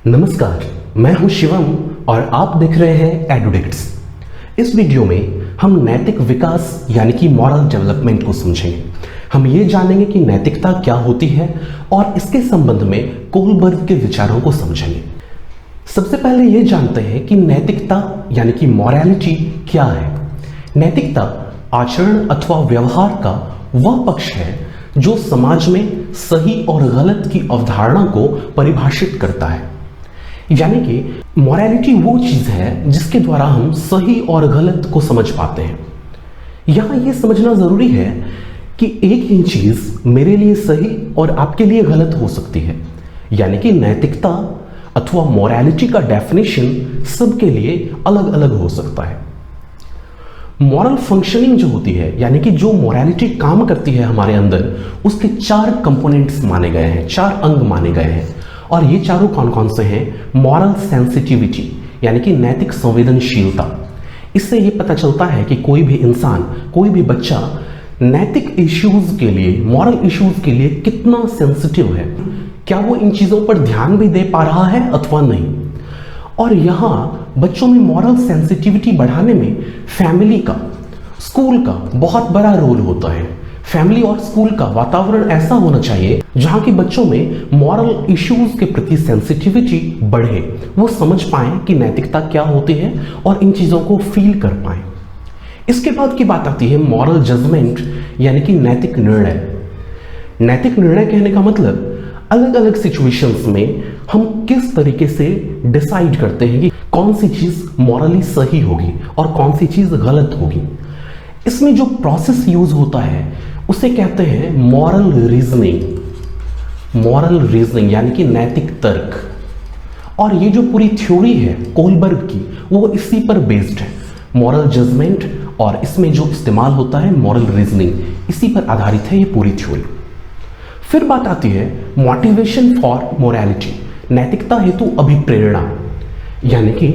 नमस्कार, मैं हूं शिवम और आप देख रहे हैं एडुडिक्ट्स। इस वीडियो में हम नैतिक विकास यानी कि मॉरल डेवलपमेंट को समझेंगे। हम ये जानेंगे कि नैतिकता क्या होती है और इसके संबंध में कोलबर्ग के विचारों को समझेंगे। सबसे पहले ये जानते हैं कि नैतिकता यानी कि मॉरलिटी क्या है। नैतिकता आचरण अथवा व्यवहार का वह पक्ष है जो समाज में सही और गलत की अवधारणा को परिभाषित करता है। यानी कि मॉरलिटी वो चीज है जिसके द्वारा हम सही और गलत को समझ पाते हैं। यहां यह समझना जरूरी है कि एक ही चीज मेरे लिए सही और आपके लिए गलत हो सकती है। यानी कि नैतिकता अथवा मॉरलिटी का डेफिनेशन सबके लिए अलग अलग हो सकता है। मॉरल फंक्शनिंग जो होती है यानी कि जो मॉरलिटी काम करती है हमारे अंदर, उसके 4 कंपोनेंट्स माने गए हैं, 4 अंग माने गए हैं। और ये चारों कौन कौन से हैं? मॉरल सेंसिटिविटी यानी कि नैतिक संवेदनशीलता। इससे ये पता चलता है कि कोई भी इंसान, कोई भी बच्चा नैतिक इश्यूज के लिए, मॉरल इश्यूज के लिए कितना सेंसिटिव है, क्या वो इन चीजों पर ध्यान भी दे पा रहा है अथवा नहीं। और यहाँ बच्चों में मॉरल सेंसिटिविटी बढ़ाने में फैमिली का, स्कूल का बहुत बड़ा रोल होता है। फैमिली और स्कूल का वातावरण ऐसा होना चाहिए जहां कि बच्चों में मॉरल इश्यूज के प्रति सेंसिटिविटी बढ़े, वो समझ पाएं कि नैतिकता क्या होती है और इन चीजों को फील कर पाएं। इसके बाद की बात आती है मॉरल जजमेंट यानी कि नैतिक निर्णय। नैतिक निर्णय कहने का मतलब अलग अलग सिचुएशंस में हम किस तरीके से डिसाइड करते हैं कि कौन सी चीज मॉरली सही होगी और कौन सी चीज गलत होगी। इसमें जो प्रोसेस यूज होता है उसे कहते हैं मॉरल रीजनिंग। मॉरल रीजनिंग यानी कि नैतिक तर्क। और ये जो पूरी थ्योरी है कोलबर्ग की, वो इसी पर बेस्ड है। मॉरल जजमेंट और इसमें जो इस्तेमाल होता है मॉरल रीजनिंग, इसी पर आधारित है ये पूरी थ्योरी। फिर बात आती है मोटिवेशन फॉर मोरालिटी, नैतिकता हेतु अभिप्रेरणा। यानी कि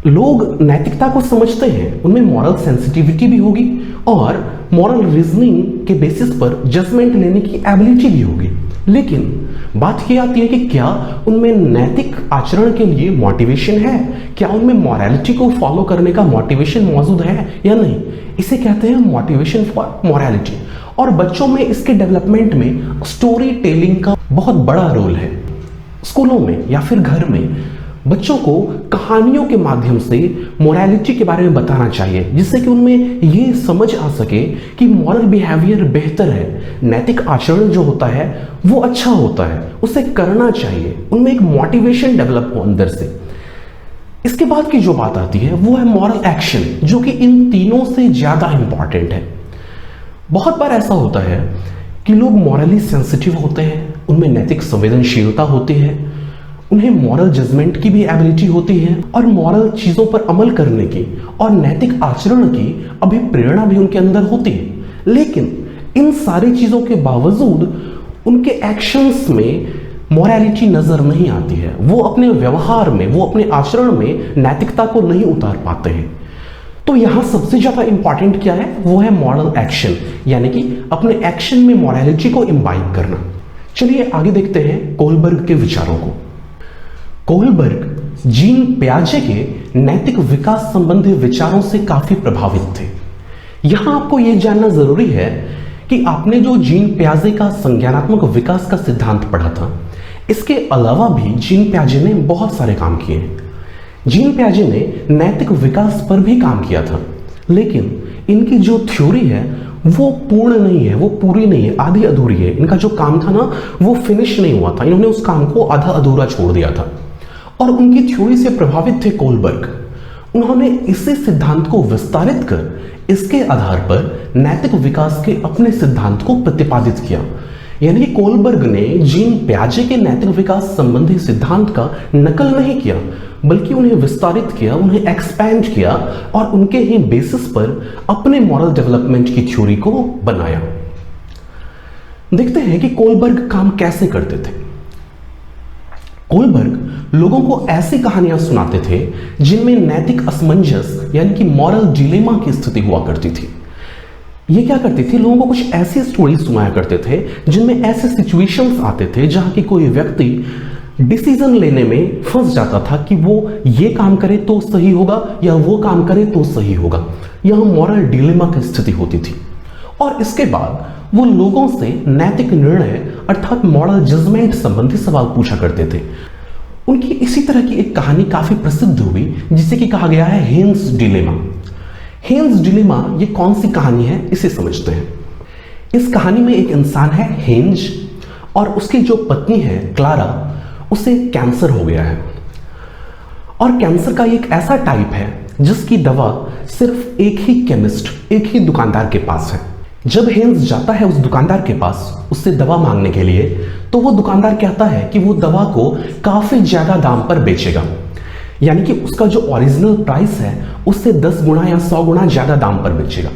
लोग नैतिकता को समझते हैं, उनमें मॉरल सेंसिटिविटी भी होगी और मॉरल रीजनिंग के बेसिस पर जजमेंट लेने की एबिलिटी भी होगी। लेकिन बात ये आती है कि क्या उनमें नैतिक आचरण के लिए मोटिवेशन है, क्या उनमें मॉरलिटी को फॉलो करने का मोटिवेशन मौजूद है या नहीं। इसे कहते हैं मोटिवेशन फॉर मॉरलिटी। और बच्चों में इसके डेवलपमेंट में स्टोरी टेलिंग का बहुत बड़ा रोल है। स्कूलों में या फिर घर में बच्चों को कहानियों के माध्यम से मोरालिटी के बारे में बताना चाहिए, जिससे कि उनमें ये समझ आ सके कि मॉरल बिहेवियर बेहतर है, नैतिक आचरण जो होता है वो अच्छा होता है, उसे करना चाहिए। उनमें एक मोटिवेशन डेवलप हो अंदर से। इसके बाद की जो बात आती है वो है मॉरल एक्शन, जो कि इन तीनों से ज्यादा इंपॉर्टेंट है। बहुत बार ऐसा होता है कि लोग मॉरली सेंसिटिव होते हैं, उनमें नैतिक संवेदनशीलता होती है, उन्हें मॉरल जजमेंट की भी एबिलिटी होती है और मॉरल चीजों पर अमल करने की और नैतिक आचरण की अभिप्रेरणा भी उनके अंदर होती है। लेकिन इन सारी चीजों के बावजूद उनके एक्शंस में मॉरलिटी नजर नहीं आती है। वो अपने व्यवहार में, वो अपने आचरण में नैतिकता को नहीं उतार पाते हैं। तो यहां सबसे ज्यादा इंपॉर्टेंट क्या है? वो है मॉरल एक्शन, यानी कि अपने एक्शन में मॉरलिटी को इम्बाइब करना। चलिए आगे देखते हैं कोलबर्ग के विचारों को। कोलबर्ग जीन पियाजे के नैतिक विकास संबंधी विचारों से काफी प्रभावित थे। यहां आपको यह जानना जरूरी है कि आपने जो जीन पियाजे का संज्ञानात्मक विकास का सिद्धांत पढ़ा था, इसके अलावा भी जीन पियाजे ने बहुत सारे काम किए हैं। जीन पियाजे ने नैतिक विकास पर भी काम किया था, लेकिन इनकी जो थ्योरी है वो पूर्ण नहीं है, वो पूरी नहीं है, आधी अधूरी है। इनका जो काम था ना वो फिनिश नहीं हुआ था, इन्होंने उस काम को आधा अधूरा छोड़ दिया था। और उनकी थ्योरी से प्रभावित थे कोलबर्ग। उन्होंने इसी सिद्धांत को विस्तारित कर इसके आधार पर नैतिक विकास के अपने सिद्धांत को प्रतिपादित किया। यानी कि कोलबर्ग ने जीन पियाजे के नैतिक विकास संबंधी सिद्धांत का नकल नहीं किया, बल्कि उन्हें विस्तारित किया, उन्हें एक्सपैंड किया और उनके ही बेसिस पर अपने मॉरल डेवलपमेंट की थ्योरी को बनाया। देखते हैं कि कोलबर्ग काम कैसे करते थे। कोलबर्ग लोगों को ऐसी कहानियां सुनाते थे जिनमें नैतिक असमंजस यानी कि मॉरल डिलेमा की स्थिति हुआ करती थी। ये क्या करते थे, लोगों को कुछ ऐसी स्टोरी सुनाया करते थे जिनमें ऐसे सिचुएशंस आते थे जहां कि कोई व्यक्ति डिसीजन लेने में फंस जाता था कि वो ये काम करे तो सही होगा या वो काम करे तो सही होगा। यह मॉरल डिलेमा की स्थिति होती थी। और इसके बाद वो लोगों से नैतिक निर्णय अर्थात मॉरल जजमेंट संबंधी सवाल पूछा करते थे। उनकी इसी तरह की एक कहानी काफी प्रसिद्ध हुई जिसे कि कहा गया है हेन्स डिलेमा। हेन्स डिलेमा ये कौन सी कहानी है इसे समझते हैं। इस कहानी में एक इंसान है हेन्ज और उसकी जो पत्नी है क्लारा, उसे कैंसर हो गया है। और कैंसर का एक ऐसा टाइप है जिसकी दवा सिर्फ एक ही केमिस्ट, एक ही दुकानदार के पास है। जब हेन्स जाता है उस दुकानदार के पास उससे दवा मांगने के लिए, तो वो दुकानदार कहता है कि वो दवा को काफी ज्यादा दाम पर बेचेगा, यानी कि उसका जो ओरिजिनल प्राइस है उससे 10 गुना या 100 गुना ज्यादा दाम पर बेचेगा।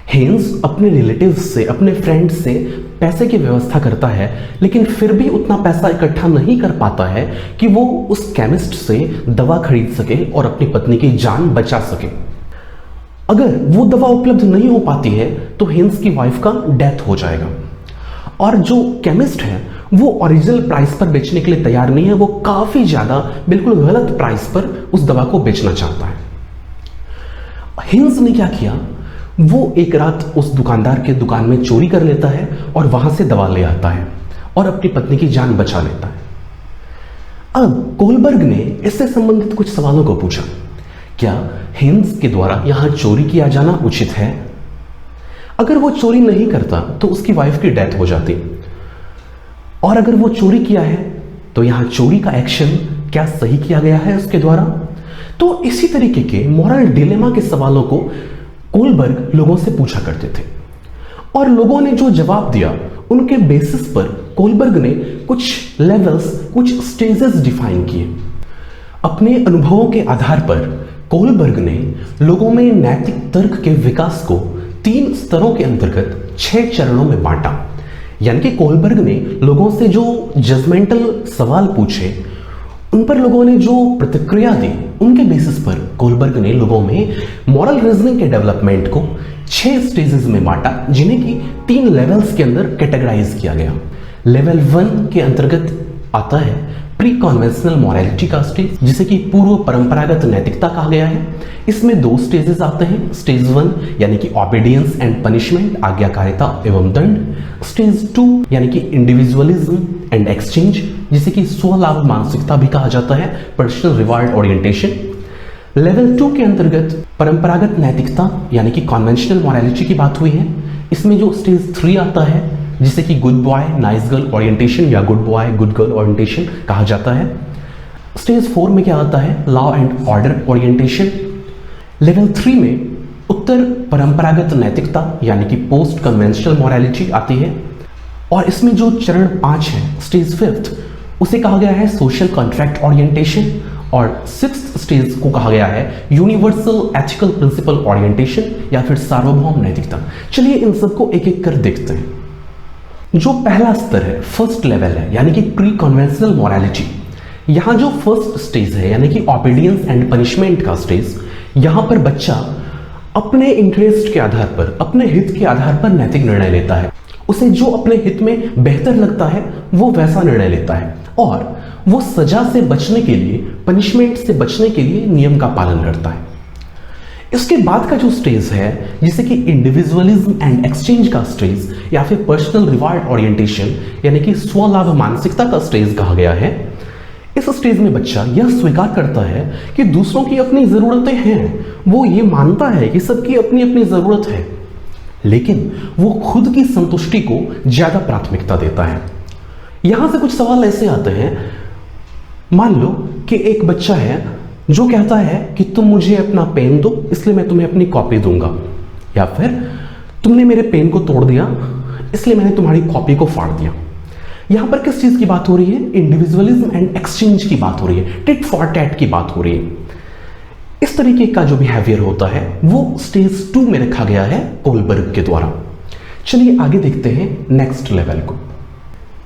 हेन्स अपने रिलेटिव्स से, अपने फ्रेंड से पैसे की व्यवस्था करता है, लेकिन फिर भी उतना पैसा इकट्ठा नहीं कर पाता है कि वो उस केमिस्ट से दवा खरीद सके और अपनी पत्नी की जान बचा सके। अगर वो दवा उपलब्ध नहीं हो पाती है तो हेन्स की वाइफ का डेथ हो जाएगा। और जो केमिस्ट है वो ओरिजिनल प्राइस पर बेचने के लिए तैयार नहीं है, वो काफी ज्यादा बिल्कुल गलत प्राइस पर उस दवा को बेचना चाहता है। हेन्स ने क्या किया, वो एक रात उस दुकानदार के दुकान में चोरी कर लेता है और वहां से दवा ले आता है और अपनी पत्नी की जान बचा लेता है। अब कोलबर्ग ने इससे संबंधित कुछ सवालों को पूछा। क्या हेन्स के द्वारा यहां चोरी किया जाना उचित है? अगर वो चोरी नहीं करता तो उसकी वाइफ की डेथ हो जाती, और अगर वो चोरी किया है तो यहां चोरी का एक्शन क्या सही किया गया है उसके द्वारा? तो इसी तरीके के मॉरल डिलेमा के सवालों को कोलबर्ग लोगों से पूछा करते थे, और लोगों ने जो जवाब दिया उनके बेसिस पर कोलबर्ग ने कुछ लेवल्स, कुछ स्टेजेस डिफाइन किए। अपने अनुभवों के आधार पर कोलबर्ग ने लोगों में नैतिक तर्क के विकास को 3 स्तरों के अंतर्गत 6 चरणों में बांटा। यानी कि कोलबर्ग ने लोगों से जो जजमेंटल सवाल पूछे, उन पर लोगों ने जो प्रतिक्रिया दी, उनके बेसिस पर कोलबर्ग ने लोगों में मॉरल रीजनिंग के डेवलपमेंट को 6 स्टेजेस में बांटा, जिन्हें कि 3 लेवल्स के अंदर कैटेगराइज किया गया। लेवल 1 के अंतर्गत आता है प्री कॉन्वेंशनल मॉरलिटी का स्टेज, जिसे कि पूर्व परंपरागत नैतिकता कहा गया है। इसमें 2 स्टेजेस आते हैं। स्टेज 1 यानी कि ओबीडियंस एंड पनिशमेंट, आज्ञाकारिता एवं दंड। स्टेज 2 यानी कि इंडिविजुअलिज्म एंड एक्सचेंज, जिसे कि स्वलाभ मानसिकता भी कहा जाता है, पर्सनल रिवार्ड ओरिएंटेशन। लेवल 2 के अंतर्गत परंपरागत नैतिकता यानी कि कॉन्वेंशनल मॉरलिटी की बात हुई है। इसमें जो स्टेज 3 आता है, जिसे कि good boy nice girl orientation या good boy good girl orientation कहा जाता है। स्टेज 4 में क्या आता है, law and order orientation. Level 3 में उत्तर परंपरागत नैतिकता यानी कि पोस्ट कन्वेंशनल मॉरलिटी आती है, और इसमें जो चरण 5 है, स्टेज 5, उसे कहा गया है सोशल कॉन्ट्रैक्ट ओरिएंटेशन, और 6th स्टेज को कहा गया है यूनिवर्सल एथिकल प्रिंसिपल ओरिएंटेशन या फिर सार्वभौम नैतिकता। चलिए इन सबको एक एक कर देखते हैं। जो पहला स्तर है, फर्स्ट लेवल है, यानी कि प्री कन्वेंशनल मॉरलिटी। यहां जो फर्स्ट स्टेज है यानी कि ओबीडियंस एंड पनिशमेंट का स्टेज, यहां पर बच्चा अपने इंटरेस्ट के आधार पर, अपने हित के आधार पर नैतिक निर्णय लेता है। उसे जो अपने हित में बेहतर लगता है वो वैसा निर्णय लेता है, और वो सजा से बचने के लिए, पनिशमेंट से बचने के लिए नियम का पालन करता है। इसके बाद का जो स्टेज है, जिसे कि इंडिविजुअलिज्म एंड एक्सचेंज का स्टेज या फिर पर्सनल रिवार्ड ओरिएंटेशन यानी कि स्वलाभ मानसिकता का स्टेज कहा गया है। इस स्टेज में बच्चा यह स्वीकार करता है कि दूसरों की अपनी जरूरतें हैं, वो ये मानता है कि सबकी अपनी अपनी जरूरत है, लेकिन वो खुद की संतुष्टि को ज्यादा प्राथमिकता देता है। यहां से कुछ सवाल ऐसे आते हैं, मान लो कि एक बच्चा है जो कहता है कि तुम मुझे अपना पेन दो, इसलिए मैं तुम्हें अपनी कॉपी दूंगा, या फिर तुमने मेरे पेन को तोड़ दिया इसलिए मैंने तुम्हारी कॉपी को फाड़ दिया। यहां पर किस चीज की बात हो रही है? इंडिविजुअलिज्म एंड एक्सचेंज की बात हो रही है, टिट फॉर टैट की बात हो रही है। इस तरीके का जो बिहेवियर होता है वो स्टेज 2 में रखा गया है कोलबर्ग के द्वारा। चलिए आगे देखते हैं नेक्स्ट लेवल को।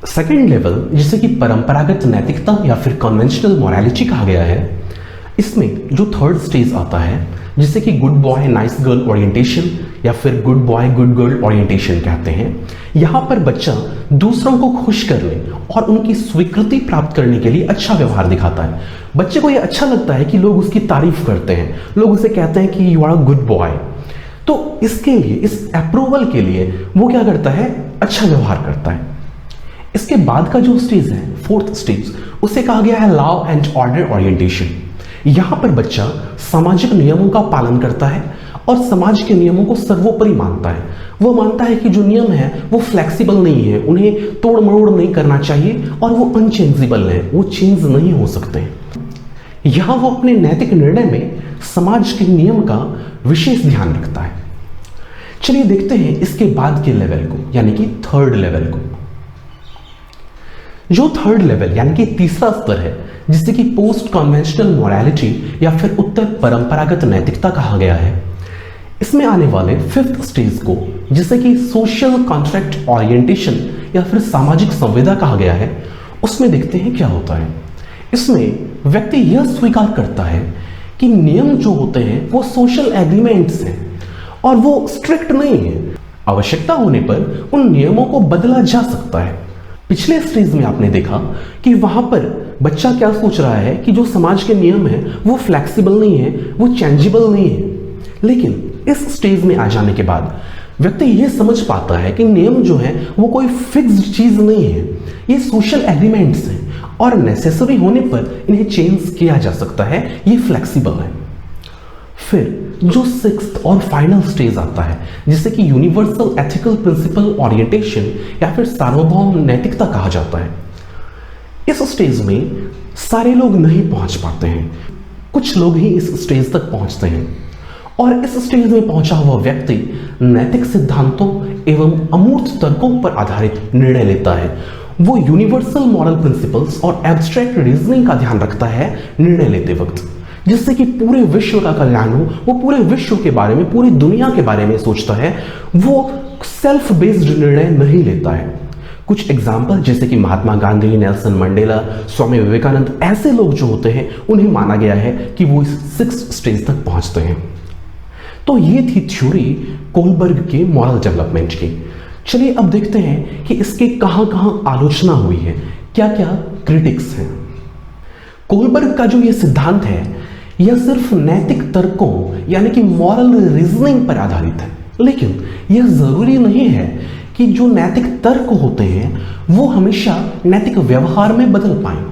सेकेंड लेवल, जिसे कि परंपरागत नैतिकता या फिर कन्वेंशनल मॉरलिटी कहा गया है, इसमें जो थर्ड स्टेज आता है, जिसे कि good boy nice girl orientation या फिर good boy good girl orientation कहते हैं। यहाँ पर बच्चा दूसरों को खुश करने और उनकी स्वीकृति प्राप्त करने के लिए अच्छा व्यवहार दिखाता है। बच्चे को यह अच्छा लगता है कि लोग उसकी तारीफ करते हैं, लोग उसे कहते हैं कि you are a good boy. तो इसके लिए, इस अप्रूवल के लिए वो क्या करता है, अच्छा व्यवहार करता है। इसके बाद का जो स्टेज है, फोर्थ स्टेज, उसे कहा गया है लॉ एंड ऑर्डर ओरिएंटेशन। यहां पर बच्चा सामाजिक नियमों का पालन करता है और समाज के नियमों को सर्वोपरि मानता है। वो मानता है कि जो नियम है वो फ्लेक्सिबल नहीं है, उन्हें तोड़ मरोड़ नहीं करना चाहिए और वो अनचेंजेबल है, वो चेंज नहीं हो सकते। यहां वो अपने नैतिक निर्णय में समाज के नियम का विशेष ध्यान रखता है। चलिए देखते हैं इसके बाद के लेवल को, यानी कि थर्ड लेवल को। जो थर्ड लेवल यानी कि तीसरा स्तर है, जिसे कि पोस्ट कन्वेंशनल मोरालिटी या फिर उत्तर परंपरागत नैतिकता कहा गया है, इसमें आने वाले फिफ्थ स्टेज को, जिसे कि सोशल कॉन्ट्रैक्ट ओरिएंटेशन या फिर सामाजिक संवेदना कहा गया है, उसमें देखते हैं क्या होता है। इसमें व्यक्ति यह स्वीकार करता है कि नियम जो होते हैं वो सोशल एग्रीमेंट्स हैं और वो स्ट्रिक्ट नहीं है। आवश्यकता होने पर उन नियमों को बदला जा सकता है। पिछले स्टेज में आपने देखा कि वहां पर बच्चा क्या सोच रहा है कि जो समाज के नियम है वो फ्लेक्सिबल नहीं है, वो चेंजेबल नहीं है। लेकिन इस स्टेज में आ जाने के बाद व्यक्ति ये समझ पाता है कि नियम जो है वो कोई फिक्स्ड चीज नहीं है, ये सोशल एग्रीमेंट्स हैं और नेसेसरी होने पर इन्हें चेंज किया जा सकता है, ये फ्लेक्सिबल है। फिर जो सिक्स्थ और फाइनल स्टेज आता है, जिसे कि यूनिवर्सल एथिकल प्रिंसिपल ओरिएंटेशन या फिर सार्वभौम नैतिकता कहा जाता है। इस स्टेज में सारे लोग नहीं पहुंच पाते हैं, कुछ लोग ही इस स्टेज तक पहुंचते हैं और इस स्टेज में पहुंचा हुआ व्यक्ति नैतिक सिद्धांतों एवं अमूर्त तर्कों पर आधारित निर्णय लेता है। वो यूनिवर्सल मॉरल प्रिंसिपल्स और एब्स्ट्रैक्ट रीजनिंग का ध्यान रखता है निर्णय लेते वक्त, जिससे कि पूरे विश्व का कल्याण हो। वो पूरे विश्व के बारे में, पूरी दुनिया के बारे में सोचता है, वो सेल्फ बेस्ड निर्णय नहीं लेता है। कुछ एग्जाम्पल जैसे कि महात्मा गांधी, नेल्सन मंडेला, स्वामी विवेकानंद, ऐसे लोग जो होते हैं उन्हें माना गया है कि वो इस सिक्स्थ स्टेज तक पहुंचते हैं। तो ये थी थ्योरी कोलबर्ग के मॉरल डेवलपमेंट की। चलिए अब देखते हैं कि इसके कहां कहां आलोचना हुई है, क्या क्या क्रिटिक्स हैं। कोलबर्ग का जो ये सिद्धांत है यह सिर्फ नैतिक तर्कों यानी कि मॉरल रीजनिंग पर आधारित है, लेकिन यह जरूरी नहीं है कि जो नैतिक तर्क होते हैं वो हमेशा नैतिक व्यवहार में बदल पाएं।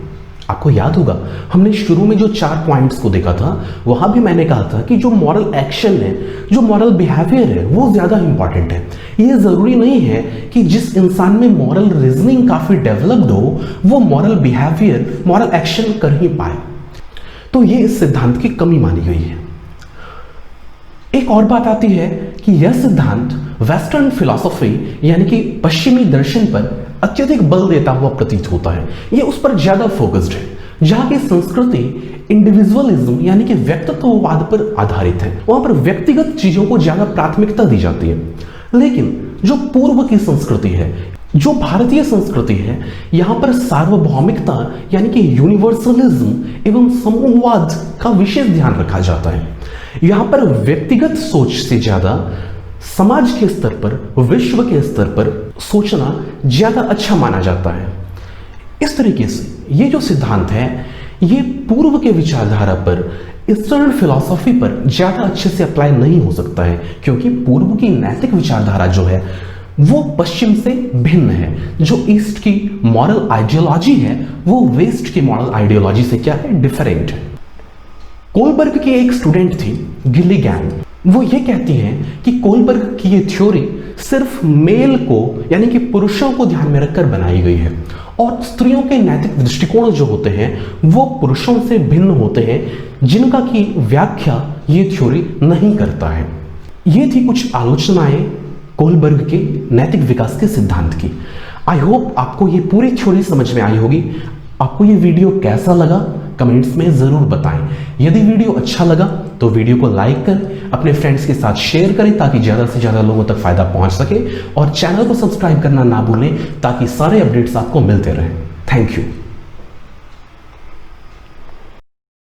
आपको याद होगा हमने शुरू में जो 4 पॉइंट्स को देखा था, वहां भी मैंने कहा था कि जो मॉरल एक्शन है, जो मॉरल बिहेवियर है, वो ज्यादा इंपॉर्टेंट है। ये जरूरी नहीं है कि जिस इंसान में मॉरल रीजनिंग काफी डेवलप्ड हो वो मॉरल बिहेवियर, मॉरल एक्शन कर ही पाए। तो ये इस सिद्धांत की कमी मानी गई है। एक और बात आती है कि यह सिद्धांत वेस्टर्न फिलॉसफी यानी कि पश्चिमी दर्शन पर अत्यधिक बल देता हुआ प्रतीत होता है। यह उस पर ज्यादा फोकस्ड है, जहां की संस्कृति इंडिविजुअलिज्म यानी कि व्यक्तित्ववाद पर आधारित है। वहां पर व्यक्तिगत चीजों को ज्यादा प्राथमिकता दी जाती है। लेकिन जो पूर्व की संस्कृति है, जो भारतीय संस्कृति है, यहां पर सार्वभौमिकता यानी कि यूनिवर्सलिज्म एवं समूहवाद का विशेष ध्यान रखा जाता है। यहां पर व्यक्तिगत सोच से ज्यादा समाज के स्तर पर, विश्व के स्तर पर सोचना ज्यादा अच्छा माना जाता है। इस तरीके से ये जो सिद्धांत है ये पूर्व के विचारधारा पर, ईस्टर्न फिलॉसफी पर ज्यादा अच्छे से अप्लाई नहीं हो सकता है, क्योंकि पूर्व की नैतिक विचारधारा जो है वो पश्चिम से भिन्न है। जो ईस्ट की मॉरल आइडियोलॉजी है वो वेस्ट की मॉरल आइडियोलॉजी से क्या है, डिफरेंट है। कोलबर्ग की एक स्टूडेंट थी गिलिगैन। वो ये कहती है कि कोलबर्ग की ये थ्योरी सिर्फ मेल को यानी कि पुरुषों को ध्यान में रखकर बनाई गई है और स्त्रियों के नैतिक दृष्टिकोण जो होते हैं वो पुरुषों से भिन्न होते हैं, जिनका की व्याख्या ये थ्योरी नहीं करता है। ये थी कुछ आलोचनाएं कोलबर्ग के नैतिक विकास के सिद्धांत की। आई होप आपको ये पूरी थ्योरी समझ में आई होगी। आपको ये वीडियो कैसा लगा कमेंट्स में जरूर बताएं। यदि वीडियो अच्छा लगा तो वीडियो को लाइक कर अपने फ्रेंड्स के साथ शेयर करें ताकि ज्यादा से ज्यादा लोगों तक फायदा पहुंच सके, और चैनल को सब्सक्राइब करना ना भूलें ताकि सारे अपडेट्स आपको मिलते रहें। Thank you.